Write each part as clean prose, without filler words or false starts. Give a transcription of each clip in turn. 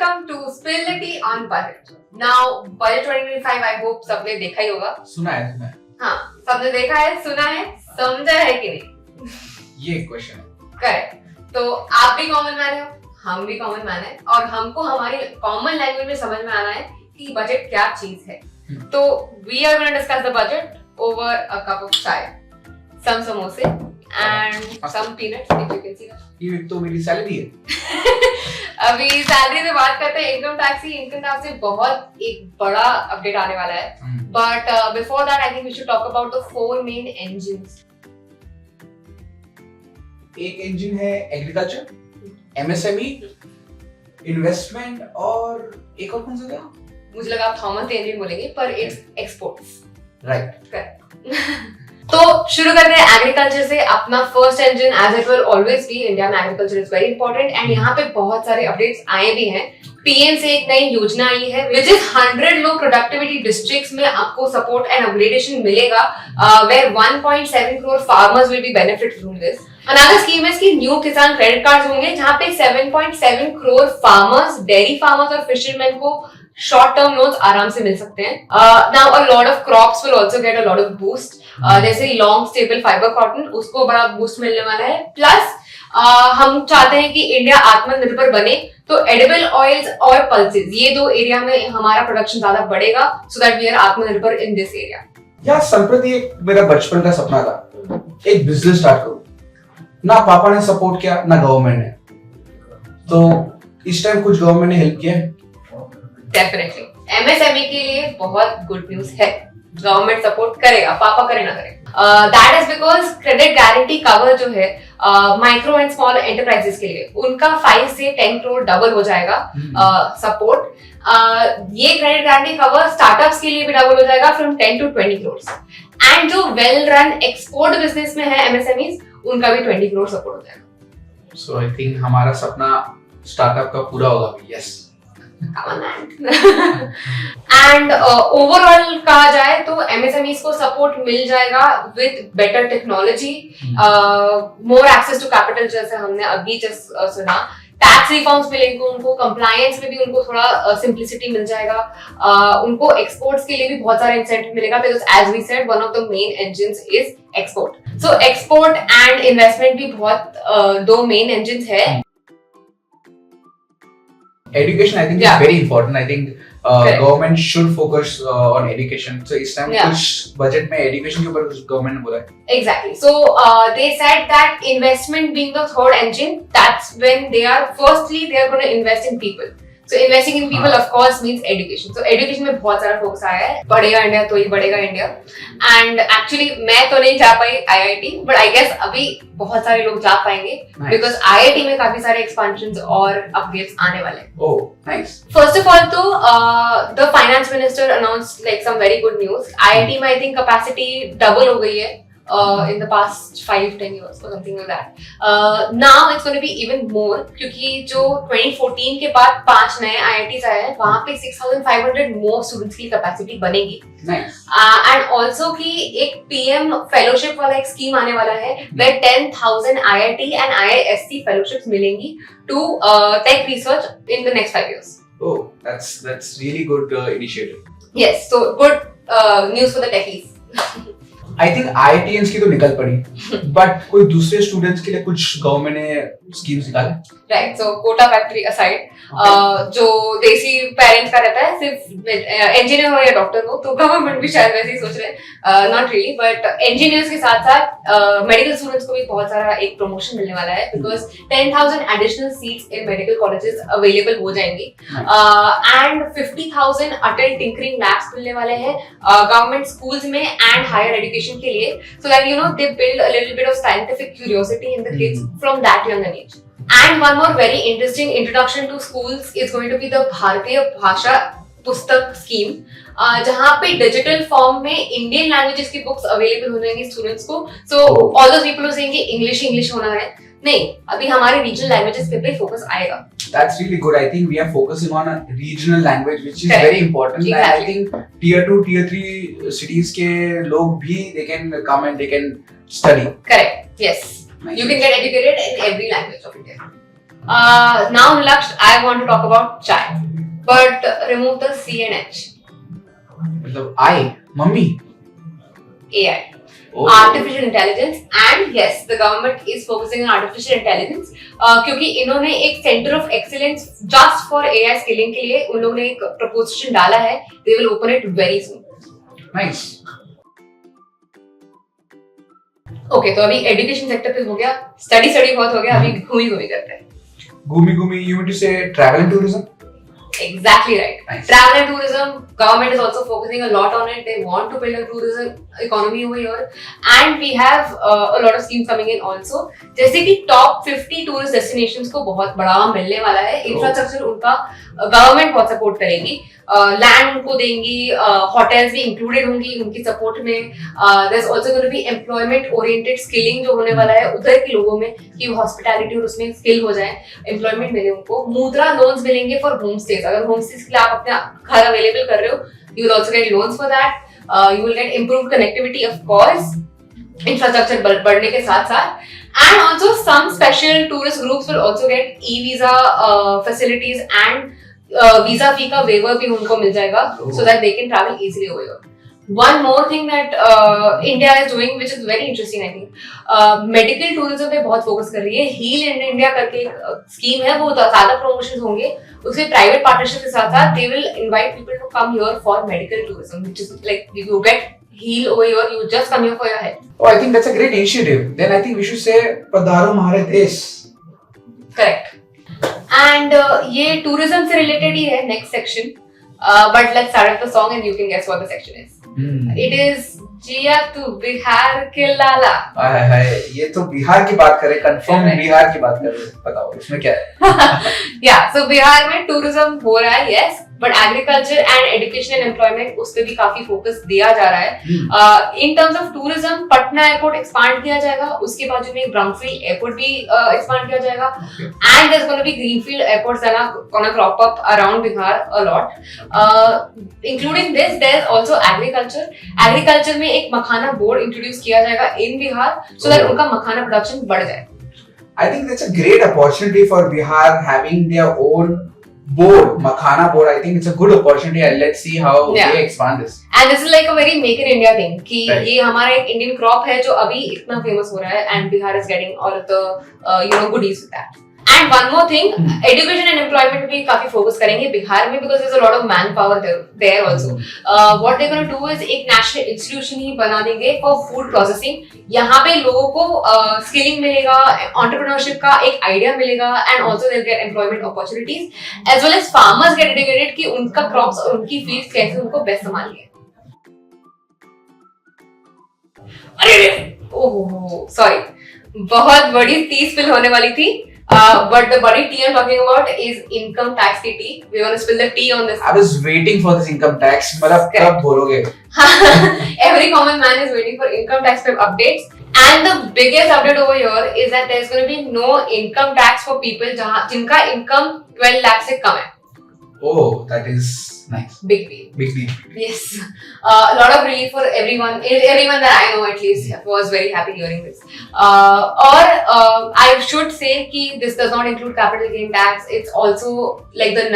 welcome to Spill the Tea on Budget. Now, Budget 2025 I hope सबने देखा ही होगा. सुना है. हाँ, सबने देखा है, सुना है, समझा है कि नहीं? ये क्वेश्चन है. करेक्ट. तो आप भी कॉमन मैन हो, हम भी कॉमन मैन है, और हमको हमारी कॉमन लैंग्वेज में समझ में आना है कि बजट क्या चीज है. तो we are going to discuss the budget over a cup of chai, some samosa and some peanuts if you can see that. ये तो मेरी सैलरी है. अभी सैलरी से बात करते हैं इनकम टैक्स से बहुत एक बड़ा अपडेट आने वाला है. But before that I think we should talk about the 4 main engines. एक इंजन है एग्रीकल्चर, एमएसएमई, इन्वेस्टमेंट और एक और कौन सा था? मुझे लगा आप थॉमस द इंजन बोलेंगे, पर इट्स एक्सपोर्ट्स. राइट. तो शुरू करते हैं एग्रीकल्चर से. अपना first engine as it will always be India में agriculture is very important, and यहाँ पे बहुत सारे अपडेट्स आए भी हैं. पीएम से एक नई योजना आई है which is 100 low productivity districts में आपको सपोर्ट एंड अपग्रेडेशन मिलेगा, where 1.7 crore farmers will be benefit from this. Another scheme is कि न्यू किसान क्रेडिट कार्ड होंगे जहाँ पे 7.7 करोड़ फार्मर्स, डेयरी फार्मर्स और फिशरमैन को शॉर्ट टर्म लोन्स आराम से मिल सकते हैं. Now a lot of crops will also get a lot of boost, जैसे लॉन्ग स्टेबल फाइबर कॉटन, उसको बड़ा बूस्ट मिलने वाला है. प्लस हम चाहते हैं कि इंडिया आत्मनिर्भर बने, तो एडिबल ऑयल्स और पल्सेस, ये दो एरिया में हमारा प्रोडक्शन ज्यादा बढ़ेगा, सो दैट वी आर आत्मनिर्भर इन दिस एरिया. यार संप्रति एक मेरा बचपन का सपना था, एक बिजनेस स्टार्ट करूं. ना पापा ने सपोर्ट किया ना गवर्नमेंट ने. तो इस टाइम कुछ गवर्नमेंट ने हेल्प किया है. डेफिनेटली एमएसएमई के लिए बहुत गुड न्यूज है. गवर्नमेंट सपोर्ट करेगा, पापा करे ना करे. That is because credit guarantee cover जो है माइक्रो एंड स्मॉल एंटरप्राइजेस के लिए, उनका 5 से 10 करोड़ डबल हो जाएगा सपोर्ट. ये क्रेडिट गारंटी कवर स्टार्टअप्स के लिए भी डबल हो जाएगा फ्रॉम 10 to 20 करोड़. एंड जो वेल रन एक्सपोर्ट बिजनेस में है एमएसएमईज, उनका भी 20 करोड़ सपोर्ट हो जाएगा. सो आई थिंक हमारा सपना स्टार्टअप का पूरा होगा. यस. एंड ओवरऑल कहा जाए तो एमएसएमईज को सपोर्ट मिल जाएगा with better technology, more access to capital, जैसे हमने अभी जस्ट सुना. टैक्स रिफॉर्म्स मिलेंगे उनको, कंप्लायंस में भी उनको थोड़ा सिंप्लिसिटी मिल जाएगा. उनको एक्सपोर्ट्स के लिए भी बहुत सारा इंसेंटिव मिलेगा, because as we said one of the main engines is export. So export and investment भी बहुत दो मेन इंजन्स है. Education I think is very important. I think government should focus on education. So इस time कुछ budget में education के ऊपर कुछ government ने बोला है. Exactly. So they said that investment being the third engine, that's when they are going to invest in people. So investing in people of course means education. So education में बहुत सारा focus आया है. बढ़ेगा India तो ही बढ़ेगा India. And actually मैं तो नहीं जा पाई IIT, but I guess अभी बहुत सारे लोग जा पाएंगे, because IIT में काफी सारे expansions और upgrades आने वाले हैं. Oh, nice. First of all तो the finance minister announced like some very good news. IIT में I think capacity double हो गई है in the past 5-10 years or something like that. Now it's going to be even more, क्योंकि जो 2014 के बाद 5 नए IITs आए हैं, वहाँ पे 6,500 more students की capacity बनेगी. Nice. And also कि एक PM fellowship वाला एक scheme आने वाला है, where 10,000 IIT and IISc fellowships मिलेंगी to tech research in the next 5 years. Oh, that's really good initiative. Yes, so good news for the techies. I think IITians की तो निकल पड़ी, but कोई दूसरे स्टूडेंट्स के लिए कुछ गवर्नमेंट ने स्कीम्स निकाले? Right, so quota factory aside, जो देसी पेरेंट्स का रहता है, सिर्फ इंजीनियर हो या डॉक्टर हो, तो गवर्नमेंट भी शायद वैसे ही सोच रहे हैं. नॉट रियली, बट इंजीनियर्स के साथ साथ मेडिकल स्टूडेंट्स को भी बहुत सारा एक प्रमोशन मिलने वाला है, because 10,000 additional seats in medical colleges available हो जाएंगी. एंड 50,000 अटल टिंकरिंग लैब्स मिलने वाले हैं गवर्नमेंट स्कूल्स में एंड हायर एजुकेशन के लिए, so that you know they build a little bit of scientific curiosity in the kids from that young an age. And one more very interesting introduction to schools is going to be the भारतीय भाषा पुस्तक scheme, जहाँ पे digital form में Indian languages की books available हो जाएंगी students को. So all those people who saying English होना है, नहीं, अभी हमारे रीजनल लैंग्वेजेस पे भी फोकस आएगा. That's really good. I think we are focusing on a regional language, which is very important. Exactly. And I think tier 2, tier 3 cities के लोग भी they can come and they can study. Correct. Yes. Nice. You can get educated in every language of India. Now, Laksh, I want to talk about chai, but remove the C and H. मतलब I, mummy. AI. Oh. Artificial intelligence, and yes, the government is focusing on artificial intelligence क्योंकि इन्होंने एक center of excellence just for AI skilling के लिए उन लोगों ने एक proposition डाला है. They will open it very soon. Nice. Okay, तो अभी education sector पे हो गया, study बहुत हो गया, अभी घूमी करते हैं. Gumi, you mean to say travel and tourism? Exactly right. Nice. Travel and tourism, government is also focusing a lot on it. They want to build a tourism economy over here, and we have a lot of schemes coming in also. जैसे कि top 50 tourist destinations को बहुत बढ़ावा मिलने वाला है. Infrastructure उनका government बहुत support करेगी. Land उनको देंगी, hotels भी included होंगी उनकी support में. There's also going to be employment oriented skilling जो होने वाला है उधर के लोगों में कि hospitality और उसमें skill हो जाए, employment मिले उनको. मुद्रा loans मिलेंगे for homestays. अगर homestays के लिए आप अपना घर available कर रहे हो, you will also get loans for that. You will get improved connectivity of course, infrastructure बढ़ने के साथ and also some special tourist groups will also get e-visa facilities and visa fee का waiver भी उनको मिल जाएगा so that they can travel easily over here. One more thing that India is doing which is very interesting I think, medical tourism पे बहुत focus कर रही है. Heal in India करके एक scheme है, वो ज़्यादा promotions होंगे. उसके private partnership के साथ they will invite people to come here for medical tourism, which is like you get heal over here, you just come here for your health. Oh, I think that's a great initiative. Then I think we should say पधारो हमारे देश. Correct. And ये tourism से related ही है next section. But let's start with the song and you can guess what the section is. It is जिया तू बिहार के लाला. हाय ये तो बिहार की बात करें, कंफर्म बिहार की बात करें. बताओ इसमें क्या है? Yeah, so बिहार में tourism हो रहा है, yes, but agriculture and education and employment उस पे भी काफी focus दिया जा रहा है. In terms of tourism, Patna airport expand किया जाएगा, उसके बाजू में एक brownfield airport भी expand किया जाएगा, and there's going to be greenfield airports that are going to crop up around Bihar a lot. Including this, there's also agriculture. Agriculture में एक मखाना बोर्ड इंट्रोड्यूस किया जाएगा इन बिहार so that उनका मखाना प्रोडक्शन बढ़ जाए. I think that's a great opportunity for Bihar having their own board, Makhana board. I think it's a good opportunity and let's see how they expand this. And this is like a very make in India thing कि right. ये हमारा एक Indian crop है जो अभी इतना famous हो रहा है and Bihar is getting all of the goodies with that. And one more thing, education and employment भी काफी focus करेंगे बिहार में because there's a lot of manpower there also. What they're going to do is एक national institution ही बना देंगे for food processing. यहाँ पे लोगों को skilling मिलेगा, entrepreneurship का एक idea मिलेगा and also they'll get employment opportunities as well as farmers get educated कि उनका crops और उनकी fields कैसे उनको best संभालनी है. अरे ओह सॉरी, बहुत बड़ी टी स्पिल होने वाली थी. But the body tea I'm talking about is income tax की tea. We want to spill the tea on this. I was waiting for this income tax. मतलब कब बोलोगे? Every common man is waiting for income tax updates. And the biggest update over here is that there's going to be no income tax for people जिनका income 12 lakh से कम है. Oh, that is nice. Big deal. Big deal. Yes. A lot of relief for everyone. Everyone that I know at least was very happy hearing this. I should say that this does not include capital gain tax. It's also like the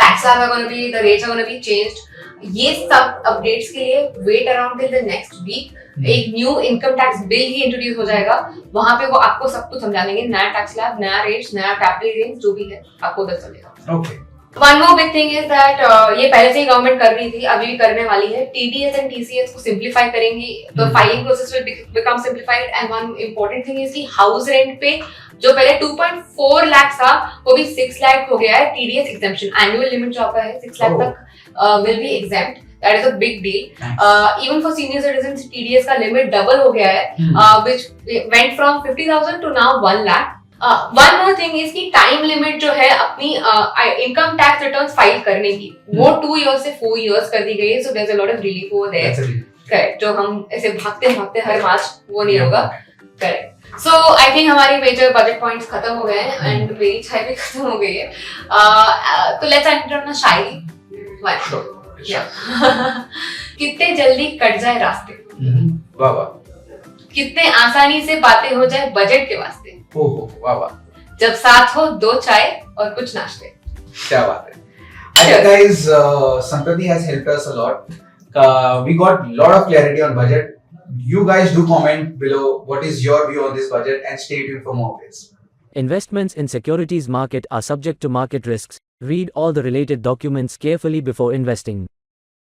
tax slab are going to be, the rates are going to be changed. ये सब updates के लिए wait around till the next week. एक new income tax bill ही introduce हो जाएगा, वहां पे वो आपको सब कुछ समझा देंगे, नया टैक्स स्लैब, नया रेट्स, नया कैपिटल गेन्स जो भी है आपको उधर चलेगा. Okay. One more big thing is that ये पहले से ही गवर्नमेंट कर रही थी, अभी भी करने वाली है. TDS and TCS को सिंप्लीफाई करेंगी, the filing process will become simplified. And one important thing is कि हाउस रेंट पे जो पहले 2.4 लाख था वो भी 6 लाख हो गया है. TDS exemption एनुअल लिमिट जो आपका है 6 लाख तक will be exempt. That is a big deal. Even for senior citizens, TDS का लिमिट डबल हो गया है, which went from 50,000 to now 1 lakh. One more thing is कि टाइम लिमिट जो है अपनी इनकम टैक्स रिटर्न्स फाइल करने की वो 2 years से 4 years कर दी गई है. So there's a lot of relief over there. Correct. जो हम ऐसे भागते हर मार्च वो नहीं होगा. Correct. So I think हमारी मेजर बजट पॉइंट्स खत्म हो गए हैं and मेरी चाय भी खत्म हो गई है. तो लेट्स एंटर ऑन शायरी. कितने जल्दी कट जाए रास्ते, वाह वाह. कितने आसानी से बातें हो जाए बजट के वास्ते. ओहो वाह वाह. जब साथ हो 2 चाय और कुछ नाश्ते. क्या बात है. I think guys, Sampati has helped us a lot. We got a lot of clarity on budget. You guys do comment below what is your view on this budget and stay tuned for more updates. Investments in securities market are subject to market risks. Read all the related documents carefully before investing.